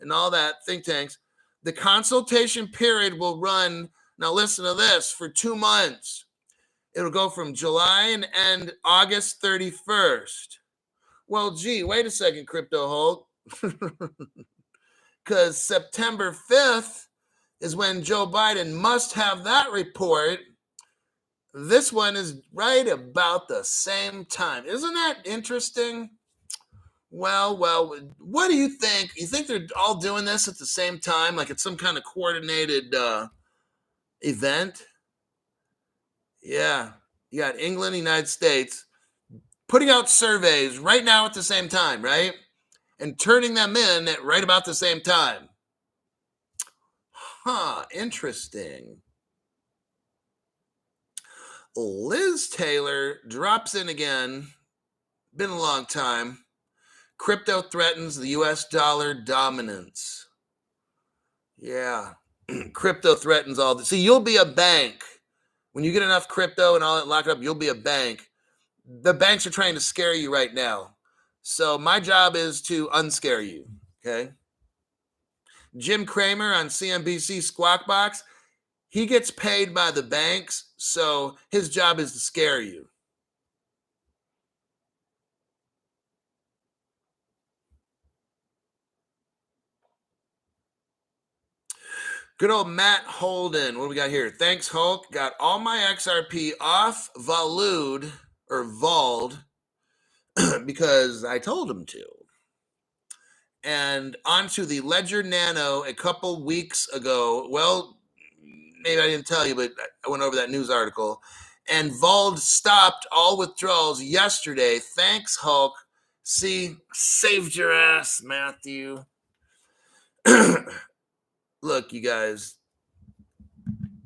and all that, think tanks. The consultation period will run, now listen to this, for 2 months. It'll go from July and end August 31st. Well, gee, wait a second, Crypto Hulk. Because September 5th is when Joe Biden must have that report. This one is right about the same time. Isn't that interesting? Well, what do you think? You think they're all doing this at the same time, like it's some kind of coordinated event? Yeah, you got England, United States, putting out surveys right now at the same time, right? And turning them in at right about the same time. Huh, interesting. Liz Taylor drops in again. Been a long time. Crypto threatens the US dollar dominance. Yeah. Crypto threatens all this. See, you'll be a bank. When you get enough crypto and all that locked up, you'll be a bank. The banks are trying to scare you right now. So my job is to unscare you, okay? Jim Cramer on CNBC Squawk Box, he gets paid by the banks, so his job is to scare you. Good old Matt Holden. What do we got here? Thanks, Hulk. Got all my XRP off Valued or Vald because I told him to. And onto the Ledger Nano a couple weeks ago. Well, maybe I didn't tell you, but I went over that news article. And Vald stopped all withdrawals yesterday. Thanks, Hulk. See, saved your ass, Matthew. Look, you guys,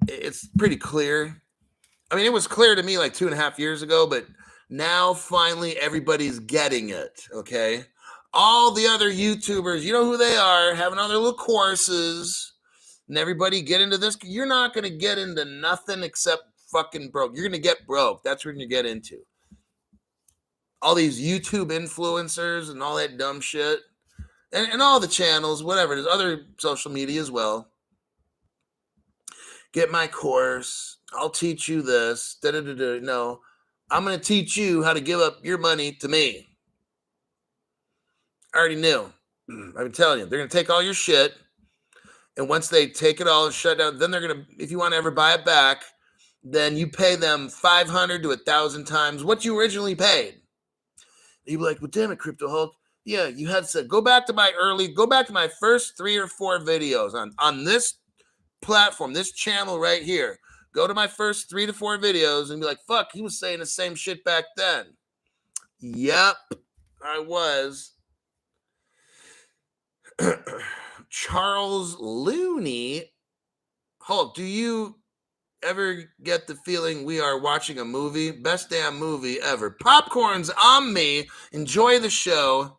it's pretty clear. I mean, it was clear to me like 2.5 years ago, but now finally everybody's getting it, okay? All the other YouTubers, you know who they are, having all their little courses, and everybody get into this. You're not going to get into nothing except fucking broke. You're going to get broke. That's what you get into. All these YouTube influencers and all that dumb shit. And all the channels, whatever it is, other social media as well. Get my course. I'll teach you this. Da-da-da-da. No, I'm going to teach you how to give up your money to me. I already knew. I've been telling you, they're going to take all your shit. And once they take it all and shut down, then they're going to, if you want to ever buy it back, then you pay them 500 to 1,000 times what you originally paid. You'd be like, well, damn it, Crypto Hulk. Yeah, you had said, go back to my first 3 or 4 videos on this platform, this channel right here. Go to my first 3 to 4 videos and be like, fuck, he was saying the same shit back then. Yep, I was. Charles Looney. Hulk, do you ever get the feeling we are watching a movie? Best damn movie ever. Popcorn's on me. Enjoy the show.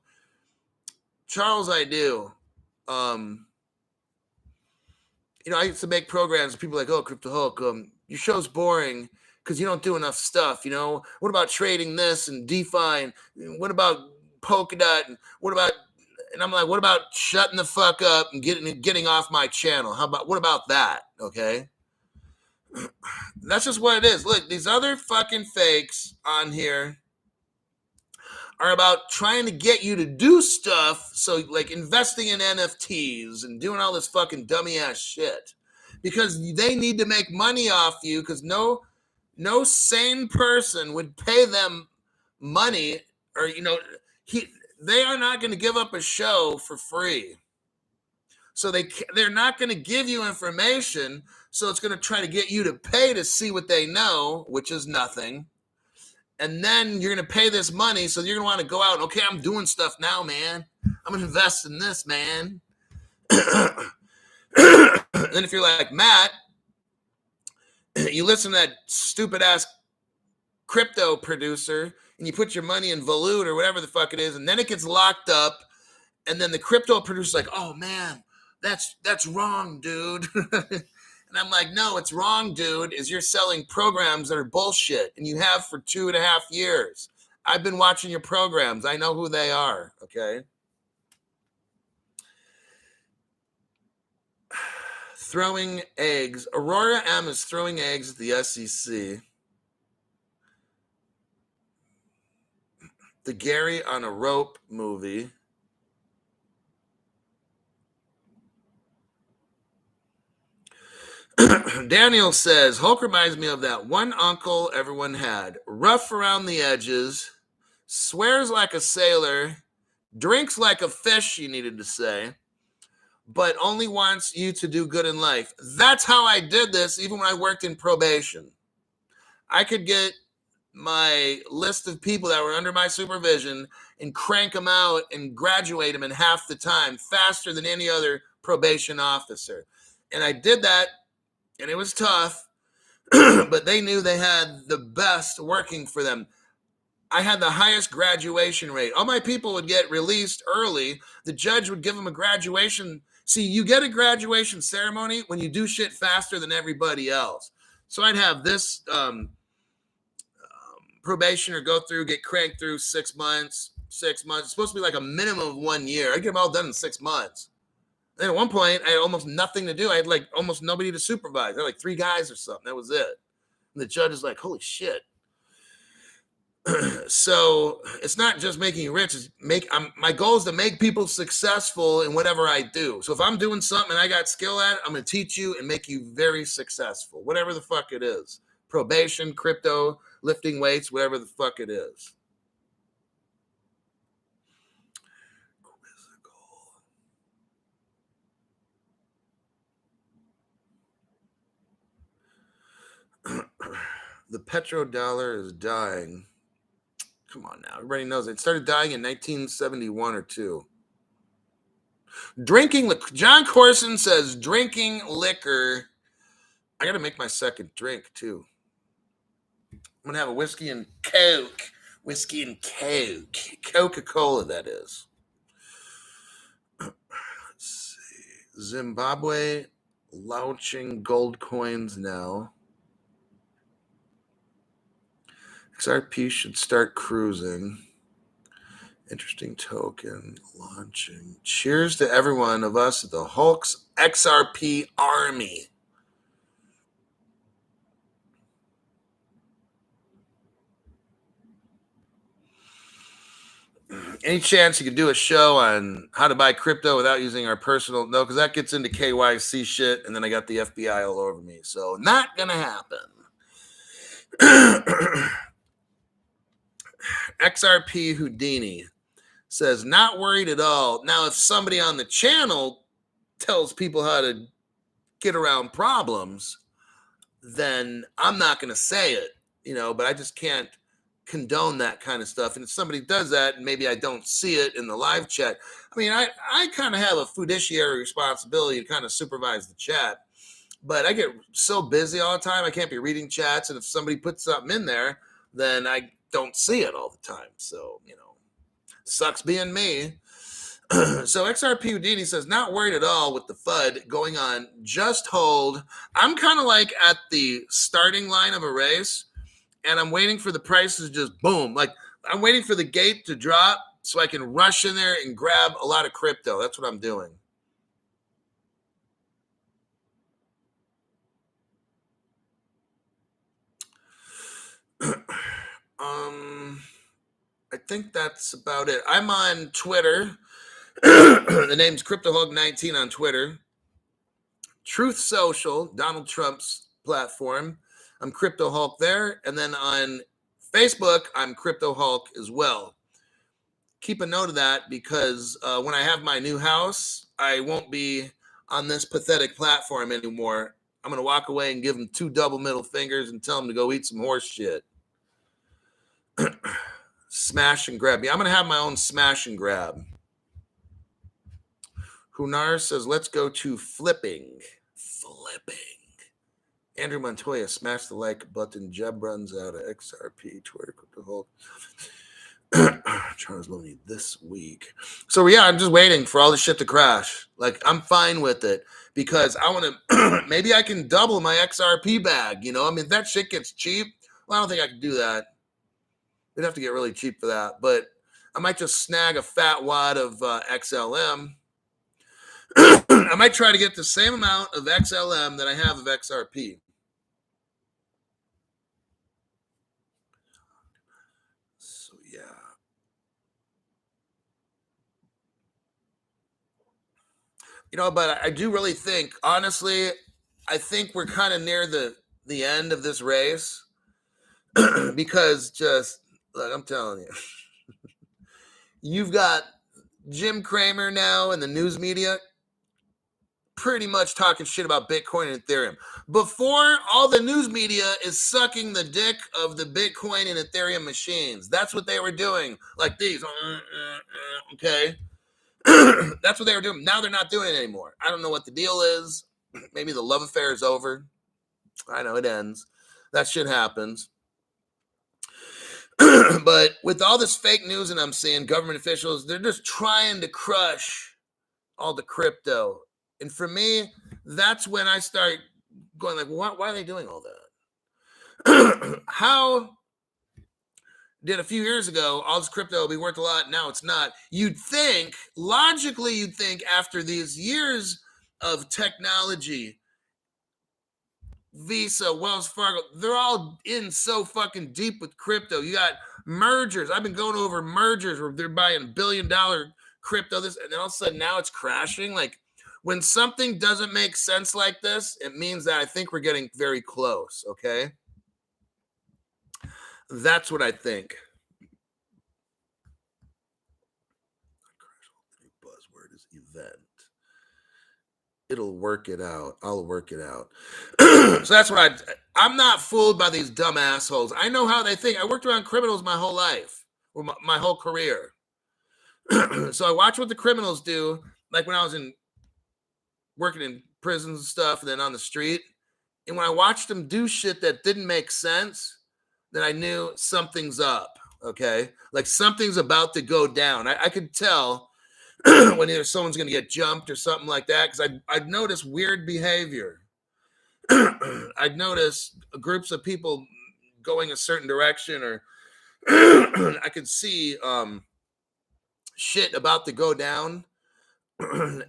Charles, I do. I used to make programs. People like, oh, Crypto Hulk, your show's boring because you don't do enough stuff. What about trading this and DeFi? And what about Polkadot? And what about? And I'm like, what about shutting the fuck up and getting off my channel? What about that? Okay. That's just what it is. Look, these other fucking fakes on here are about trying to get you to do stuff. So like investing in NFTs and doing all this fucking dummy ass shit because they need to make money off you because no sane person would pay them money or, they are not going to give up a show for free. So they're not going to give you information. So it's going to try to get you to pay to see what they know, which is nothing. And then you're going to pay this money. So you're going to want to go out and, okay, I'm doing stuff now, man. I'm going to invest in this, man. And if you're like Matt, you listen to that stupid ass crypto producer and you put your money in Volute or whatever the fuck it is. And then it gets locked up. And then the crypto producer's like, oh man, that's wrong, dude. And I'm like, no, it's wrong, dude, is you're selling programs that are bullshit. And you have for 2.5 years. I've been watching your programs. I know who they are, okay? Throwing eggs. Aurora M is throwing eggs at the SEC. The Gary on a Rope movie. Daniel says, Hulk reminds me of that one uncle everyone had. Rough around the edges, swears like a sailor, drinks like a fish, you needed to say, but only wants you to do good in life. That's how I did this even when I worked in probation. I could get my list of people that were under my supervision and crank them out and graduate them in half the time, faster than any other probation officer. And I did that. And it was tough, but they knew they had the best working for them. I had the highest graduation rate. All my people would get released early. The judge would give them a graduation. See, you get a graduation ceremony when you do shit faster than everybody else. So I'd have this probationer go through, get cranked through 6 months. It's supposed to be like a minimum of 1 year. I get them all done in 6 months. And at one point, I had almost nothing to do. I had like almost nobody to supervise. I had like 3 guys or something. That was it. And the judge is like, holy shit. So it's not just making you rich. My goal is to make people successful in whatever I do. So if I'm doing something and I got skill at it, I'm going to teach you and make you very successful, whatever the fuck it is. Probation, crypto, lifting weights, whatever the fuck it is. The petrodollar is dying. Come on now. Everybody knows it started dying in 1971 or 2. John Corson says drinking liquor. I got to make my second drink too. I'm going to have a whiskey and Coke. Whiskey and Coke. Coca-Cola, that is. Let's see. Zimbabwe launching gold coins now. XRP should start cruising. Interesting token launching. Cheers to everyone of us at the Hulk's XRP army. Any chance you could do a show on how to buy crypto without using our personal? No, because that gets into KYC shit, and then I got the FBI all over me. So not gonna happen. XRP Houdini says, not worried at all. Now, if somebody on the channel tells people how to get around problems, then I'm not going to say it, but I just can't condone that kind of stuff. And if somebody does that, and maybe I don't see it in the live chat, I mean, I kind of have a fiduciary responsibility to kind of supervise the chat, but I get so busy all the time, I can't be reading chats. And if somebody puts something in there, then I don't see it all the time. So, sucks being me. So XRP Houdini says, not worried at all with the FUD going on. Just hold. I'm kind of like at the starting line of a race, and I'm waiting for the prices to just boom. Like, I'm waiting for the gate to drop so I can rush in there and grab a lot of crypto. That's what I'm doing. I think that's about it. I'm on Twitter. The name's CryptoHulk19 on Twitter. Truth Social, Donald Trump's platform. I'm Crypto Hulk there. And then on Facebook, I'm Crypto Hulk as well. Keep a note of that because when I have my new house, I won't be on this pathetic platform anymore. I'm going to walk away and give them 2 double middle fingers and tell them to go eat some horse shit. Smash and grab. Yeah, I'm going to have my own smash and grab. Hunar says, let's go to flipping. Andrew Montoya, smash the like button. Jeb runs out of XRP. Twitter, Crypto Hulk. Charles Looney this week. So, yeah, I'm just waiting for all the shit to crash. Like, I'm fine with it because I want to, maybe I can double my XRP bag. I mean, if that shit gets cheap, well, I don't think I can do that. We'd have to get really cheap for that. But I might just snag a fat wad of XLM. I might try to get the same amount of XLM that I have of XRP. So, yeah. But I do really think, honestly, I think we're kind of near the end of this race because just, look, I'm telling you, you've got Jim Cramer now in the news media pretty much talking shit about Bitcoin and Ethereum. Before, all the news media is sucking the dick of the Bitcoin and Ethereum machines. That's what they were doing. Like these. Okay. That's what they were doing. Now they're not doing it anymore. I don't know what the deal is. Maybe the love affair is over. I know it ends. That shit happens. But with all this fake news and I'm seeing government officials, they're just trying to crush all the crypto. And for me, that's when I start going like, why are they doing all that? How did a few years ago, all this crypto will be worth a lot. Now it's not. Logically, you'd think after these years of technology, Visa, Wells Fargo, they're all in so fucking deep with crypto. You got mergers. I've been going over mergers where they're buying $1 billion crypto, and then all of a sudden now it's crashing. Like, when something doesn't make sense like this, it means that I think we're getting very close, okay? That's what I think. Buzzword is event. It'll work it out. I'll work it out. So that's what I'm not fooled by these dumb assholes. I know how they think. I worked around criminals my whole life, or my whole career. So I watch what the criminals do, like when I was working in prisons and stuff, and then on the street. And when I watched them do shit that didn't make sense, then I knew something's up, okay? Like something's about to go down. I could tell when either someone's going to get jumped or something like that because I'd notice weird behavior. I'd notice groups of people going a certain direction, or I could see shit about to go down.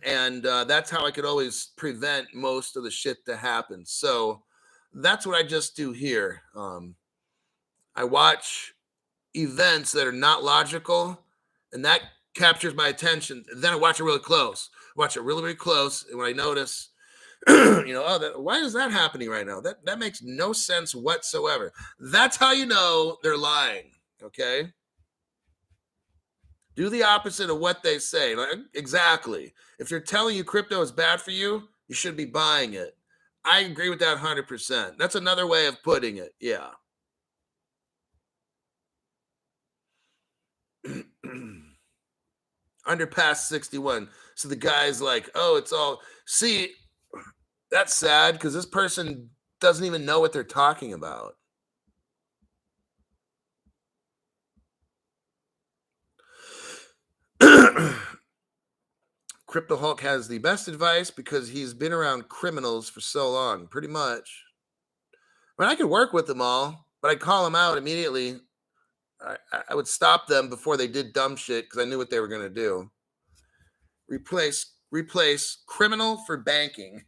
And that's how I could always prevent most of the shit to happen. So that's what I just do here. I watch events that are not logical, and that captures my attention. Then I watch it really close. Watch it really, really close, and when I notice, why is that happening right now? That makes no sense whatsoever. That's how you know they're lying. Okay. Do the opposite of what they say. Like, exactly. If they're telling you crypto is bad for you, you should be buying it. I agree with that 100%. That's another way of putting it. Yeah. Underpass 61. So the guy's like, oh, it's all. See, that's sad because this person doesn't even know what they're talking about. Crypto Hulk has the best advice because he's been around criminals for so long, pretty much. I mean, I could work with them all, but I'd call them out immediately. I would stop them before they did dumb shit because I knew what they were going to do. Replace criminal for banking.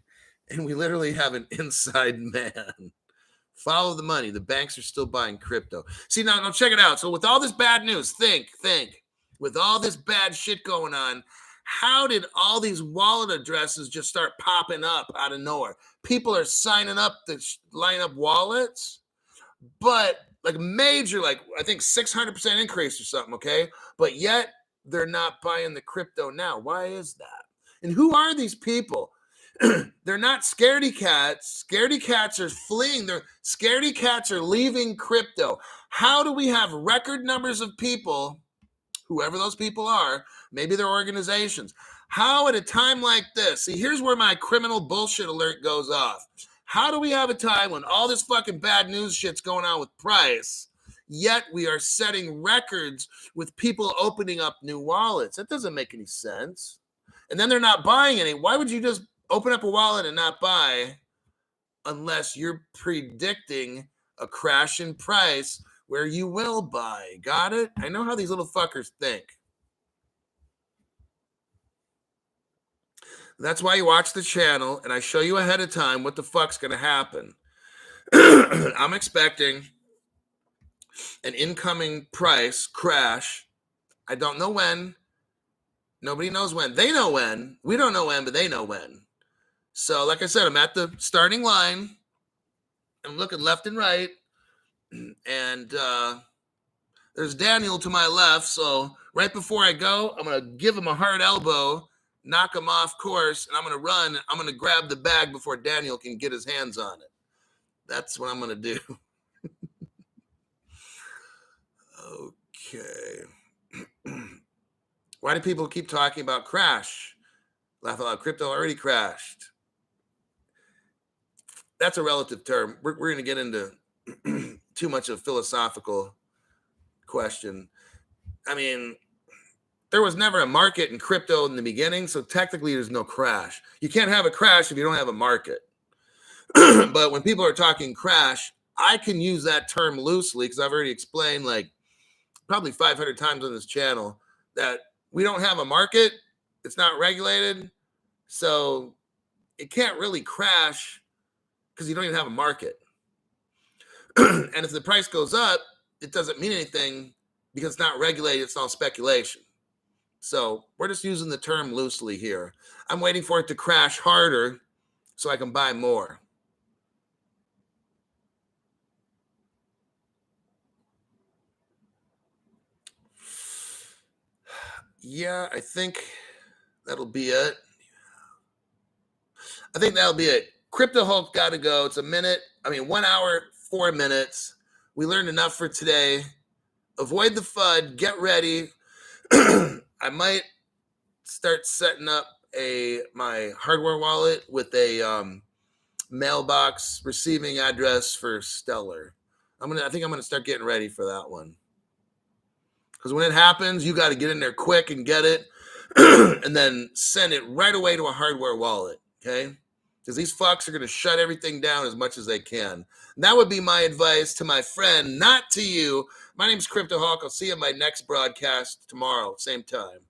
And we literally have an inside man. Follow the money. The banks are still buying crypto. See, now check it out. So with all this bad news, think. With all this bad shit going on, how did all these wallet addresses just start popping up out of nowhere? People are signing up to line up wallets, but like major, like I think 600% increase or something, okay? But yet they're not buying the crypto now. Why is that? And who are these people? They're not scaredy cats. Scaredy cats are fleeing. Scaredy cats are leaving crypto. How do we have record numbers of people, whoever those people are, maybe they're organizations, how at a time like this, see, here's where my criminal bullshit alert goes off. How do we have a time when all this fucking bad news shit's going on with price, yet we are setting records with people opening up new wallets? That doesn't make any sense. And then they're not buying any. Why would you just open up a wallet and not buy unless you're predicting a crash in price where you will buy? Got it? I know how these little fuckers think. That's why you watch the channel and I show you ahead of time what the fuck's going to happen. I'm expecting an incoming price crash. I don't know when. Nobody knows when. They know when. We don't know when, but they know when. So, like I said, I'm at the starting line. I'm looking left and right. And there's Daniel to my left. So, right before I go, I'm going to give him a hard elbow, knock him off course, and I'm going to run. I'm going to grab the bag before Daniel can get his hands on it. That's what I'm going to do. Okay. Why do people keep talking about crash? Laugh out loud. Crypto already crashed. That's a relative term. We're going to get into too much of a philosophical question. I mean, there was never a market in crypto in the beginning, so technically there's no crash. You can't have a crash if you don't have a market. But when people are talking crash, I can use that term loosely because I've already explained like probably 500 times on this channel that we don't have a market. It's not regulated. So it can't really crash because you don't even have a market. And if the price goes up, it doesn't mean anything because it's not regulated. It's all speculation. So we're just using the term loosely here. I'm waiting for it to crash harder so I can buy more. Yeah, I think that'll be it. Crypto Hulk got to go. It's 1 hour, 4 minutes. We learned enough for today. Avoid the FUD. Get ready. I might start setting up my hardware wallet with a mailbox receiving address for Stellar. I think I'm gonna start getting ready for that one. Because when it happens, you got to get in there quick and get it, and then send it right away to a hardware wallet. Okay. because these fucks are going to shut everything down as much as they can. And that would be my advice to my friend, not to you. My name's Crypto Hawk. I'll see you in my next broadcast tomorrow, same time.